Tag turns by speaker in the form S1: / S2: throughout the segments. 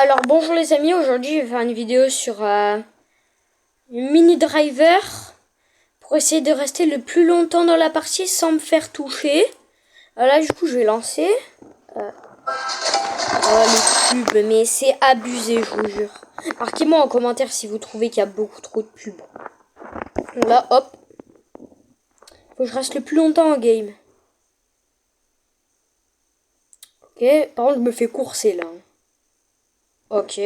S1: Alors bonjour les amis, aujourd'hui je vais faire une vidéo sur une mini driver pour essayer de rester le plus longtemps dans la partie sans me faire toucher. Là du coup je vais lancer. Oh les pubs, mais c'est abusé je vous jure. Marquez-moi en commentaire si vous trouvez qu'il y a beaucoup trop de pubs. Là hop, faut que je reste le plus longtemps en game. Ok, par contre je me fais courser là. Ok.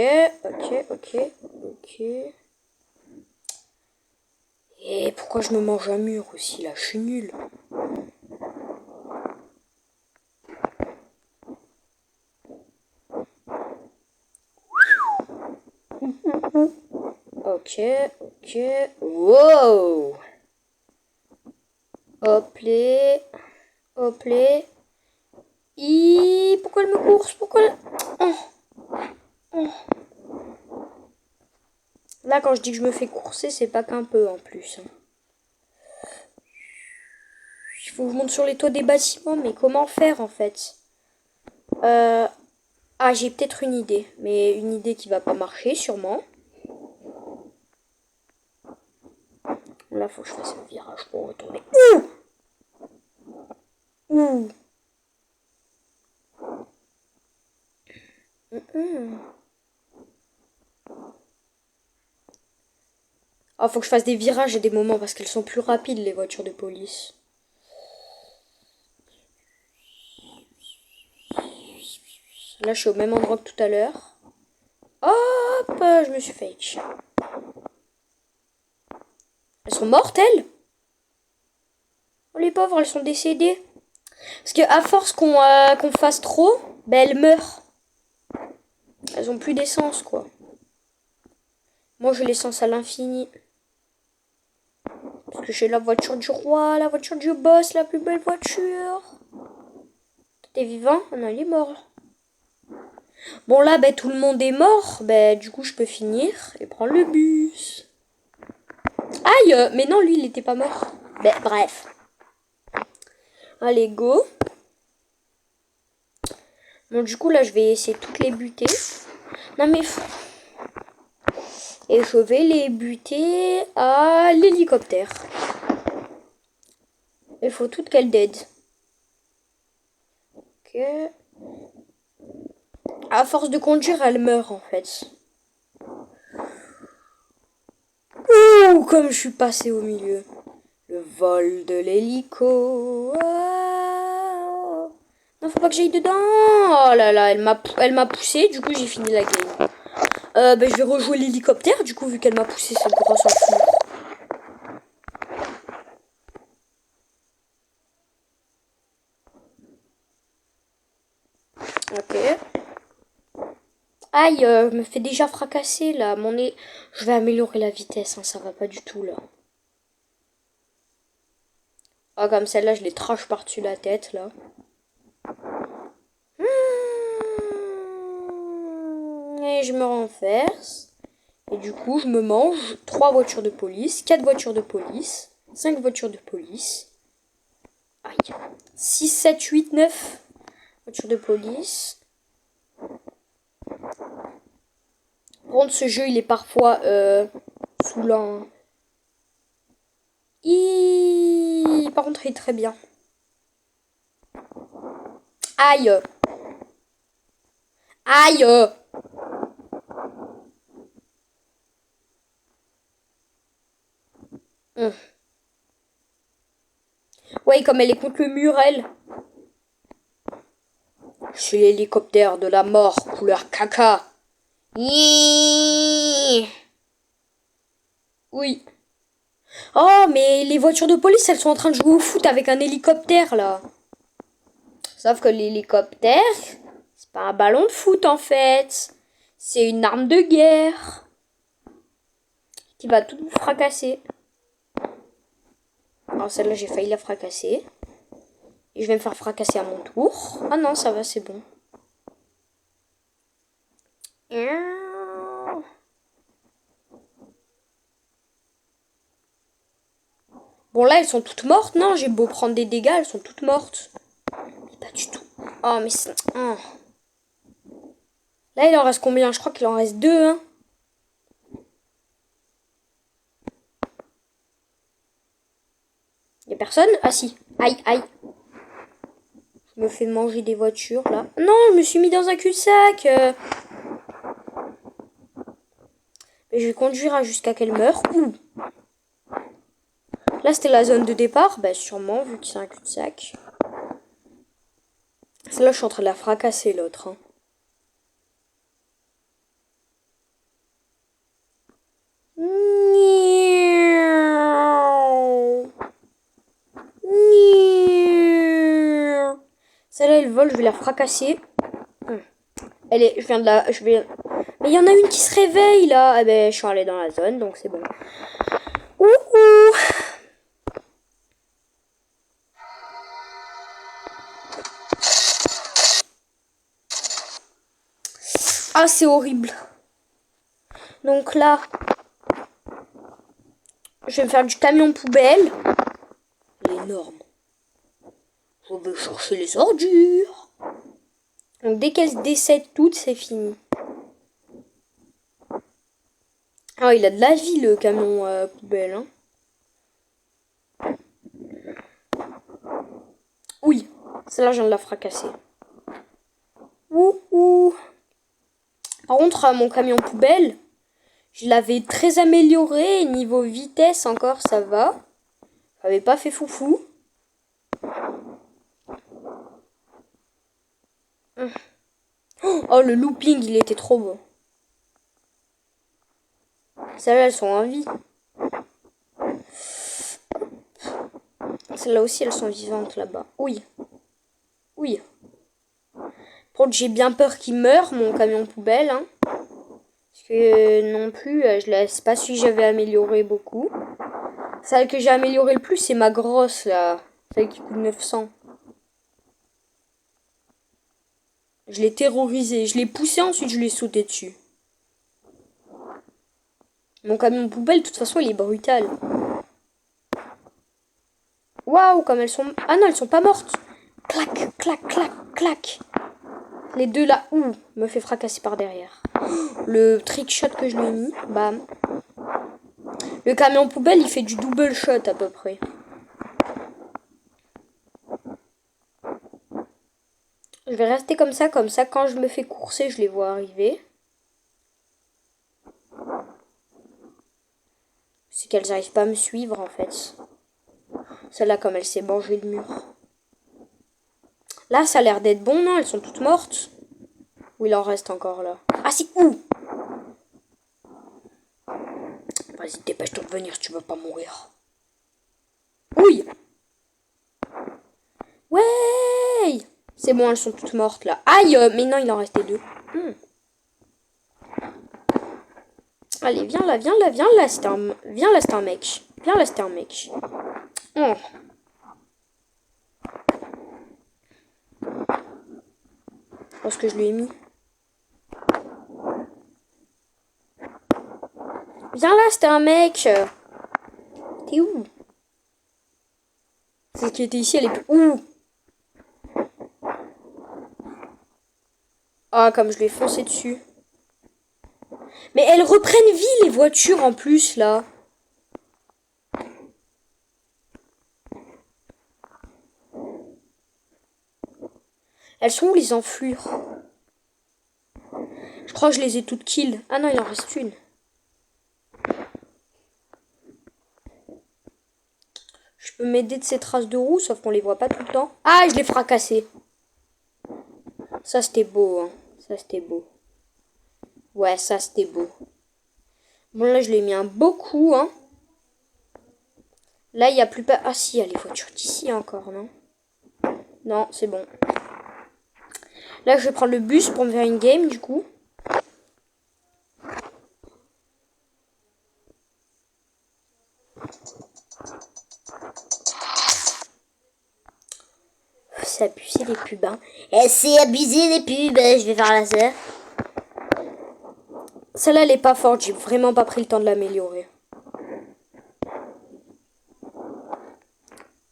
S1: Et pourquoi je me mange un mur aussi là, je suis nulle. Ok. Wow. Hop les. Pourquoi elle me course? Pourquoi elle... Oh. Là, quand je dis que je me fais courser, c'est pas qu'un peu en plus. Il faut que je monte sur les toits des bâtiments, mais comment faire en fait? Ah, j'ai peut-être une idée, mais une idée qui va pas marcher sûrement. Là, faut que je fasse un virage pour retourner. Ouh. Ah, faut que je fasse des virages et des moments parce qu'elles sont plus rapides les voitures de police. Là, je suis au même endroit que tout à l'heure. Hop, je me suis fait. Elles sont mortes, elles? Oh, les pauvres, elles sont décédées. Parce que à force qu'on fasse trop, ben elles meurent. Elles ont plus d'essence, quoi. Moi, j'ai l'essence à l'infini. Parce que j'ai la voiture du roi, la voiture du boss, la plus belle voiture. T'es vivant? Non, il est mort. Bon, là, ben tout le monde est mort. Ben, du coup, je peux finir et prendre le bus. Aïe! Mais non, lui, il était pas mort. Ben, bref. Allez, go. Bon, du coup, là, je vais essayer de toutes les buter. Non, mais... Et je vais les buter à l'hélicoptère. Il faut toutes qu'elles dead. Ok. À force de conduire, elle meurt, en fait. Ouh, comme je suis passé au milieu. Le vol de l'hélico. Ah. Non, faut pas que j'aille dedans. Oh là là, elle m'a poussé. Du coup, j'ai fini la game. Ben, je vais rejouer l'hélicoptère. Du coup, vu qu'elle m'a poussé, c'est le gros s'en fout. Ok. Aïe, je me fais déjà fracasser là. Je vais améliorer la vitesse, hein, ça va pas du tout là. Ah, comme celle-là, je les trache par-dessus la tête là. Et je me renverse. Et du coup, je me mange 3 voitures de police, 4 voitures de police, 5 voitures de police. Aïe. 6, 7, 8, 9 voitures de police. Par contre, ce jeu, il est parfois saoulant. Par contre, il est très bien. Aïe. Aïe. Ouais, comme elle est contre le mur, elle. Je suis l'hélicoptère de la mort, couleur caca. Oui. Oh, mais les voitures de police, elles sont en train de jouer au foot avec un hélicoptère, là. Sauf que l'hélicoptère, c'est pas un ballon de foot, en fait. C'est une arme de guerre. Qui va tout vous fracasser. Alors, celle-là, j'ai failli la fracasser. Et je vais me faire fracasser à mon tour. Ah non, ça va, c'est bon. Bon, là, elles sont toutes mortes. Non, j'ai beau prendre des dégâts, elles sont toutes mortes. Mais pas du tout. Oh, mais c'est... Oh. Là, il en reste combien? Je crois qu'il en reste 2, hein. Y'a personne? Ah si. Aïe, aïe. Je me fais manger des voitures, là. Non, je me suis mis dans un cul-de-sac. Je vais conduire jusqu'à qu'elle meure. Ouh. Là, c'était la zone de départ. Bah, sûrement, vu que c'est un cul-de-sac. Celle-là, je suis en train de la fracasser, l'autre. Hein. Celle-là, elle vole, je vais la fracasser. Elle est, je viens de la, je vais. Mais il y en a une qui se réveille là. Eh ben, je suis allée dans la zone, donc c'est bon. Ouh. Ah, c'est horrible. Donc là, je vais me faire du camion poubelle. Il est énorme. Je vais chercher les ordures. Donc dès qu'elles se décèdent toutes, c'est fini. Ah, il a de la vie le camion poubelle. Hein. Oui, celle-là, je viens de la fracasser. Ouh. Par contre, mon camion poubelle, je l'avais très amélioré. Niveau vitesse encore, ça va. J'avais pas fait foufou. Oh, le looping, il était trop beau. Celles-là, elles sont en vie. Celles-là aussi, elles sont vivantes là-bas. Oui. Oui. Par contre, j'ai bien peur qu'il meure, mon camion poubelle. Hein. Parce que non plus, je laisse pas si j'avais amélioré beaucoup. Celle que j'ai améliorée le plus, c'est ma grosse, là. Celle qui coûte 900. Je l'ai terrorisée. Je l'ai poussée, ensuite je l'ai sauté dessus. Mon camion poubelle, de toute façon, il est brutal. Waouh, comme elles sont... Ah non, elles sont pas mortes. Clac, clac, clac, clac. Les deux là, ouh, me fait fracasser par derrière. Le trick shot que je lui ai mis, bam. Le camion poubelle, il fait du double shot à peu près. Je vais rester comme ça, quand je me fais courser, je les vois arriver. C'est qu'elles n'arrivent pas à me suivre en fait. Celle-là, comme elle s'est mangée le mur. Là, ça a l'air d'être bon, non? Elles sont toutes mortes. Ou il en reste encore là? Ah si, ouh! Vas-y, dépêche-toi de venir si tu veux pas mourir. Oui! Ouais! C'est bon, elles sont toutes mortes là. Aïe! Mais non, il en restait 2. Allez, viens là, viens là, viens là, c'est un mec. Viens là, c'est un mec. Oh. Je pense que je lui ai mis. Viens là, c'était un mec. T'es où? Celle qui était ici, elle est plus... Ouh! Ah, comme je lui ai foncé dessus. Mais elles reprennent vie, les voitures, en plus, là. Elles sont où, les enflures? Je crois que je les ai toutes kill. Ah non, il en reste une. Je peux m'aider de ces traces de roues, sauf qu'on les voit pas tout le temps. Ah, je l'ai fracassé. Ça, c'était beau, hein. Ça, c'était beau. Ouais, ça, c'était beau. Bon, là, je l'ai mis un beau coup, hein. Là, il n'y a plus pas... Ah, si, il y a les voitures d'ici encore, non? Non, c'est bon. Là, je vais prendre le bus pour me faire une game, du coup. C'est abusé les pubs, hein. Et c'est abusé les pubs, je vais faire la sœur. Celle-là, elle est pas forte, j'ai vraiment pas pris le temps de l'améliorer.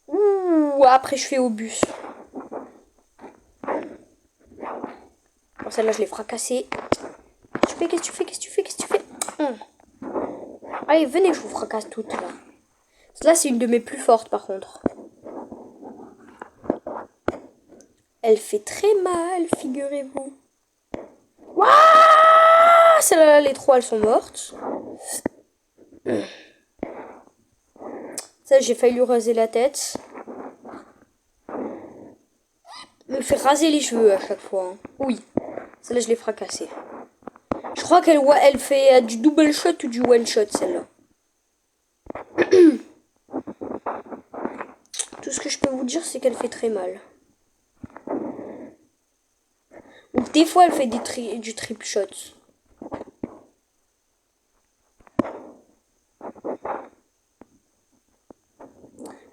S1: Ouh, après je fais au bus. Celle-là, je l'ai fracassée. Qu'est-ce que tu fais? Qu'est-ce que tu fais? Qu'est-ce que tu fais? Allez, venez, je vous fracasse toutes, là. Celle-là, c'est une de mes plus fortes, par contre. Elle fait très mal, figurez-vous. Waouh! Celle-là, les trois, elles sont mortes. Ça, j'ai failli lui raser la tête. Me fait raser les cheveux à chaque fois. Hein. Oui. Celle-là, je l'ai fracassée. Je crois qu'elle fait du double shot ou du one shot, celle-là. Tout ce que je peux vous dire, c'est qu'elle fait très mal. Ou des fois, elle fait du triple shot.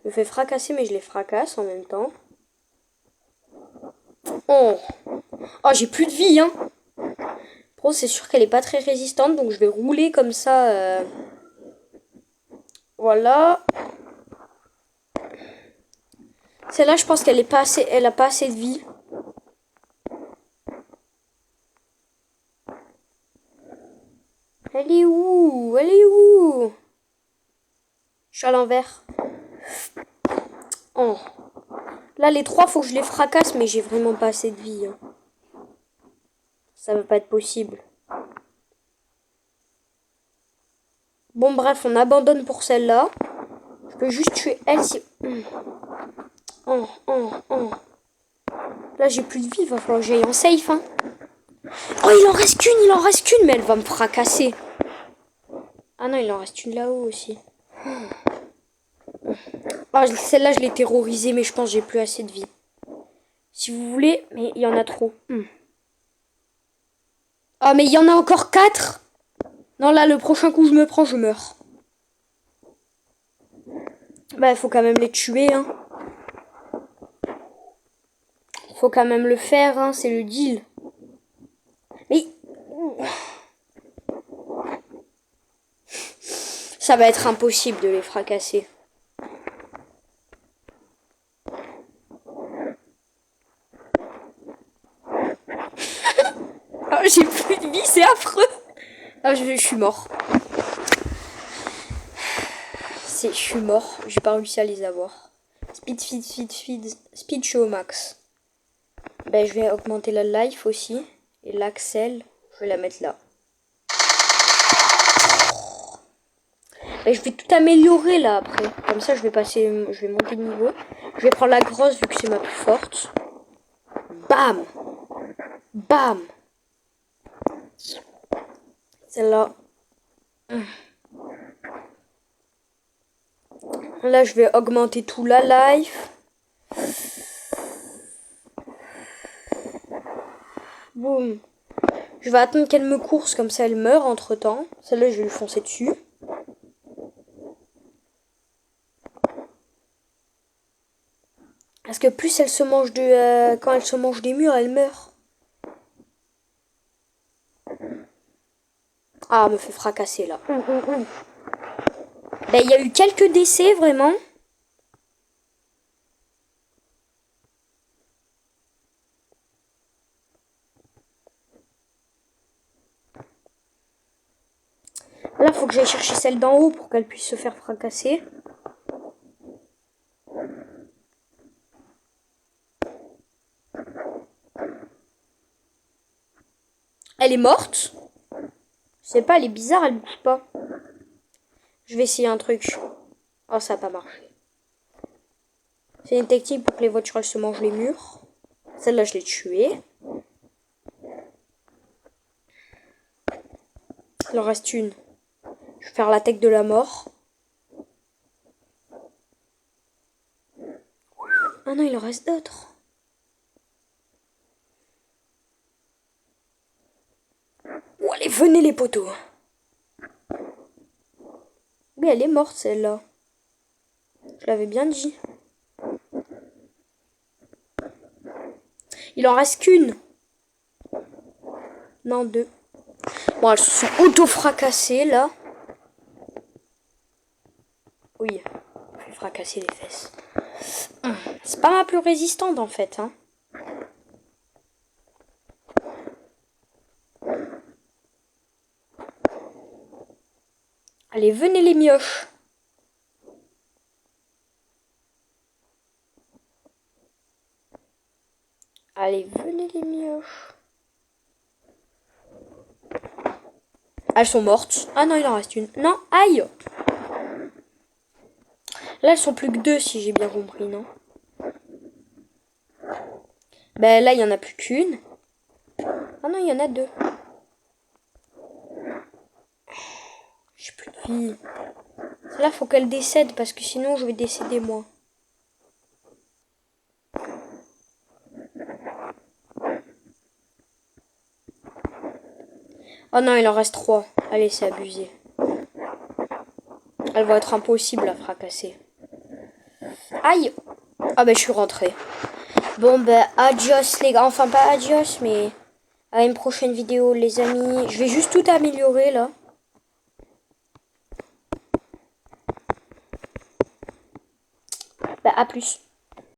S1: Je me fais fracasser, mais je les fracasse en même temps. Oh, j'ai plus de vie, hein. Pro, c'est sûr qu'elle est pas très résistante, donc je vais rouler comme ça. Voilà. Celle-là, je pense qu'elle est pas assez, elle a pas assez de vie. Elle est où? Elle est où? Je suis à l'envers. Oh. Là, les trois, faut que je les fracasse, mais j'ai vraiment pas assez de vie. Hein. Ça va pas être possible. Bon, bref, on abandonne pour celle-là. Je peux juste tuer elle si... Oh. Là, j'ai plus de vie, il va falloir que j'aille en safe. Hein. Oh, il en reste qu'une, mais elle va me fracasser. Ah non, il en reste une là-haut aussi. Ah, celle-là, je l'ai terrorisée, mais je pense que j'ai plus assez de vie. Si vous voulez, mais il y en a trop. Ah, mais il y en a encore 4. Non, là, le prochain coup je me prends, je meurs. Bah, il faut quand même les tuer, hein. Faut quand même le faire, hein, c'est le deal. Mais... ça va être impossible de les fracasser. Ah, j'ai plus de vie, c'est affreux. Ah, je suis mort. Je suis mort, j'ai pas réussi à les avoir. Speed show max. Ben, je vais augmenter la life aussi. Et l'axel, je vais la mettre là. Ben, je vais tout améliorer là après. Comme ça, je vais monter de niveau. Je vais prendre la grosse vu que c'est ma plus forte. Bam! Bam! Celle-là. Là, je vais augmenter tout la life. Boum. Je vais attendre qu'elle me course, comme ça elle meurt entre temps. Celle-là, je vais lui foncer dessus. Parce que plus elle se mange quand elle se mange des murs, elle meurt. Ah, elle me fait fracasser là. Ben, il y a eu quelques décès vraiment. Là, faut que j'aille chercher celle d'en haut pour qu'elle puisse se faire fracasser. Elle est morte. Je sais pas, elle est bizarre, elle bouge pas. Je vais essayer un truc. Oh, ça n'a pas marché. C'est une technique pour que les voitures elles se mangent les murs. Celle-là, je l'ai tuée. Il en reste une. Je vais faire la tech de la mort. Ah non, il en reste d'autres. Oh, allez, venez les poteaux. Oui, elle est morte celle-là. Je l'avais bien dit. Il en reste qu'une. Non, deux. Bon, elles se sont auto-fracassées là. Oui, je vais fracasser les fesses. C'est pas ma plus résistante en fait. Hein. Allez, venez les mioches. Allez, venez les mioches. Elles sont mortes. Ah non, il en reste une. Non, aïe. Là, elles sont plus que 2 si j'ai bien compris, non? Ben là, il y en a plus qu'une. Ah non, il y en a 2. J'ai plus de vie. Là, faut qu'elle décède parce que sinon, je vais décéder moi. Oh non, il en reste 3. Allez, c'est abusé. Elles vont être impossibles à fracasser. Aïe. Ah ben, je suis rentrée. Bon, ben, adios les gars. Enfin, pas adios, mais à une prochaine vidéo, les amis. Je vais juste tout améliorer, là. Ben, à plus.